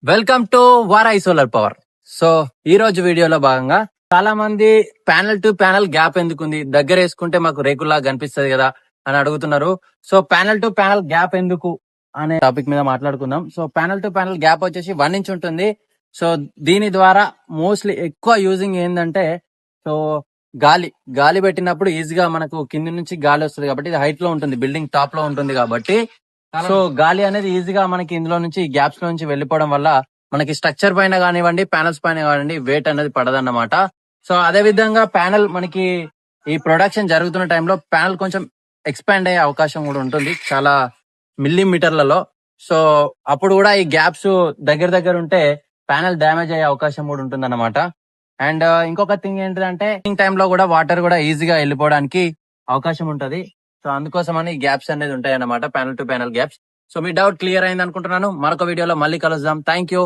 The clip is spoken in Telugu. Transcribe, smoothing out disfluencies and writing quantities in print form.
Welcome to Varahi solar power. So ఈ రోజు వీడియోలో భాగంగా చాలా మంది ప్యానల్ టు ప్యానల్ గ్యాప్ ఎందుకుంది, దగ్గర వేసుకుంటే మాకు రేకుల్లా కనిపిస్తుంది కదా అని అడుగుతున్నారు. So panel to panel gap ఎందుకు అనే టాపిక్ మీద మాట్లాడుకుందాం. So panel to panel gap వచ్చేసి 1 ఇంచ్ ఉంటుంది. సో దీని ద్వారా మోస్ట్లీ ఎక్కువ యూజింగ్ ఏంటంటే, సో గాలి గాలి పెట్టినప్పుడు ఈజీగా మనకు కింది నుంచి గాలి వస్తుంది కాబట్టి ఇది హైట్ లో ఉంటుంది, బిల్డింగ్ టాప్ లో ఉంటుంది కాబట్టి సో గాలి అనేది ఈజీగా మనకి ఇందులో నుంచి గ్యాప్స్ లో నుంచి వెళ్ళిపోవడం వల్ల మనకి స్ట్రక్చర్ పైన కానివ్వండి, ప్యానల్స్ పైన కానివ్వండి వెయిట్ అనేది పడదన్నమాట. సో అదే విధంగా ప్యానల్ మనకి ఈ ప్రొడక్షన్ జరుగుతున్న టైంలో ప్యానల్ కొంచెం ఎక్స్పాండ్ అయ్యే అవకాశం కూడా ఉంటుంది చాలా మిల్లీమీటర్లలో. సో అప్పుడు కూడా ఈ గ్యాప్స్ దగ్గర దగ్గర ఉంటే ప్యానల్ డ్యామేజ్ అయ్యే అవకాశం కూడా ఉంటుంది అన్నమాట. అండ్ ఇంకొక థింగ్ ఏంటంటే టైంలో కూడా వాటర్ కూడా ఈజీగా వెళ్ళిపోవడానికి అవకాశం ఉంటది. సో అందుకోసమని గ్యాప్స్ అనేది ఉంటాయి అన్నమాట, panel to panel gaps. So me doubt clear అయింది అనుకుంటున్నాను. మరొక వీడియోలో మళ్ళీ కలుద్దాం. Thank you.